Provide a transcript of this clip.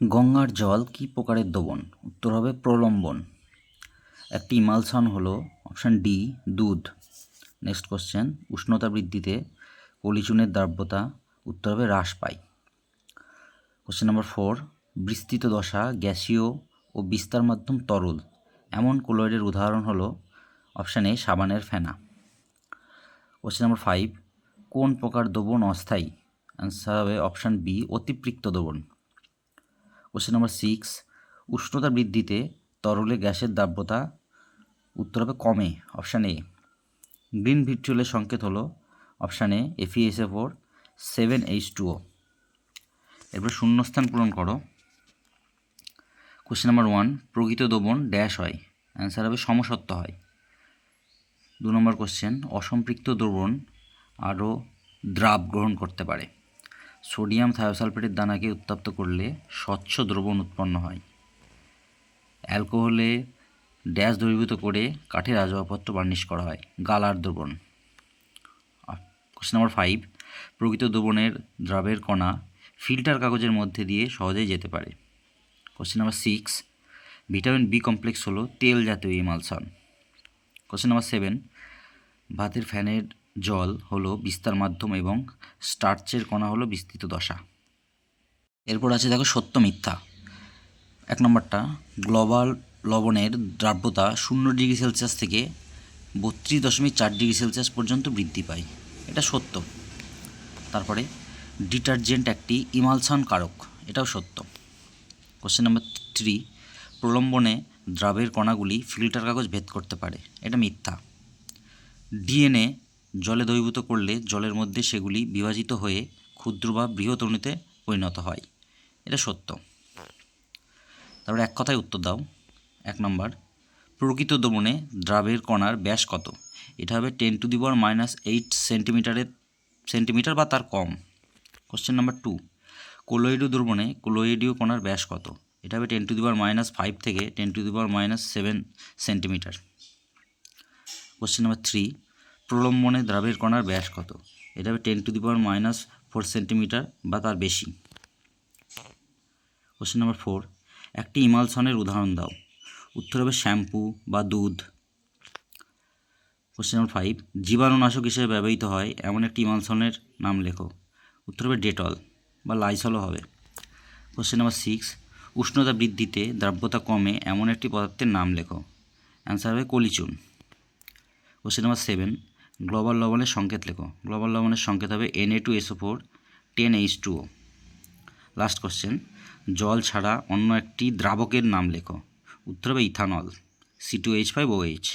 গঙ্গার জল কী প্রকারের দ্রবণ? উত্তর হবে প্রলম্বন। একটি ইমালশন হলো অপশান ডি দুধ। নেক্সট কোশ্চেন, উষ্ণতা বৃদ্ধিতে পলিচুনের দ্রাব্যতা উত্তর হবে হ্রাস পায়। কোশ্চেন নাম্বার 4, বিস্তৃত দশা গ্যাসীয় ও বিস্তার মাধ্যম তরল এমন কোলয়েডের উদাহরণ হলো অপশান এ সাবানের ফেনা। কোশ্চেন নাম্বার 5, কোন প্রকার দ্রবণ অস্থায়ী? অ্যান্সার হবে অপশান বি অতিপৃক্ত দ্রবণ। কোশ্চেন নাম্বার 6, উষ্ণতা বৃদ্ধিতে তরলে গ্যাসের দ্রাব্যতা উত্তর হবে কমে, অপশান এ। গ্রিন ভিট্রিয়লের সংকেত হলো অপশান এ FeSO4 7H2O। এরপর শূন্যস্থান পূরণ করো। কোশ্চেন নাম্বার 1, প্রকৃত দ্রবণ ড্যাশ হয়? অ্যান্সার হবে সমসত্ব হয়। 2 নম্বর কোশ্চেন, অসম্পৃক্ত দ্রবণ আরও দ্রাব গ্রহণ করতে পারে। সোডিয়াম থায়োসালফেটের দানাকে উত্তপ্ত করলে স্বচ্ছ দ্রবণ উৎপন্ন হয়। অ্যালকোহলে ড্যাশ দ্রবীভূত করে কাঠের আসবাবপত্র বার্নিশ করা হয়, গালার দ্রবণ। কোশ্চেন নাম্বার 5, প্রকৃত দ্রবণের দ্রাবের কণা ফিল্টার কাগজের মধ্যে দিয়ে সহজেই যেতে পারে। Question number 6, vitamin B complex হলো তেল জাতীয় ইমালশন। কোশ্চেন নাম্বার 7, ভাতের ফ্যানের জল হলো বিস্তার মাধ্যম এবং স্টার্চের কণা হলো বিস্তৃত দশা। এরপর আছে দেখো সত্য মিথ্যা। 1 নম্বরটা, গ্লোবাল লবণের দ্রাব্যতা 0°C থেকে 32.4°C পর্যন্ত বৃদ্ধি পায়, এটা সত্য। তারপরে ডিটারজেন্ট একটি ইমালশন কারক, এটাও সত্য। কোশ্চেন নাম্বার 3, প্রলম্বনে দ্রাবের কণাগুলি ফিল্টার কাগজ ভেদ করতে পারে, এটা মিথ্যা। ডিএনএ জলে দ্রবীভূত করলে জলের মধ্যে সেগুলি বিভাজিত হয়ে ক্ষুদ্র বা বৃহৎ অণুতে পরিণত হয়, এটা সত্য। তারপরে এক কথায় উত্তর দাও। 1 নম্বর, প্রকৃত দ্রবণে দ্রাবের কণার ব্যাস কত? এটা হবে 10⁻⁸ সেন্টিমিটার বা তার কম। কোশ্চেন নাম্বার 2, কোলয়েডীয় দ্রবণে কোলয়েডীয় কণার ব্যাস কত? এটা হবে 10⁻5 থেকে 10⁻7 সেন্টিমিটার। কোশ্চেন নাম্বার 3, প্রলম্বনে দ্রাবের কণার ব্যাস কত? এটা হবে 10⁻4 সেন্টিমিটার বা তার বেশি। কোশ্চেন নাম্বার 4, একটি ইমালশনের উদাহরণ দাও। উত্তর হবে শ্যাম্পু বা দুধ। কোশ্চেন নাম্বার 5, জীবাণুনাশক হিসেবে ব্যবহৃত হয় এমন একটি ইমালশনের নাম লেখো। উত্তর হবে ডেটল বা লাইসলও হবে। কোশ্চেন নাম্বার 6, উষ্ণতা বৃদ্ধিতে দ্রাব্যতা কমে এমন একটি পদার্থের নাম লেখো। অ্যান্সার হবে কলিচুন। কোশ্চেন নাম্বার 7, গ্লোবাল লবণের সংকেত লেখো। গ্লোবাল লবণের সংকেত হবে Na2SO4 10H2O। লাস্ট কোশ্চেন, জল ছাড়া অন্য একটি দ্রাবকের নাম লেখো। উত্তর হবে ইথানল, C2H5OH।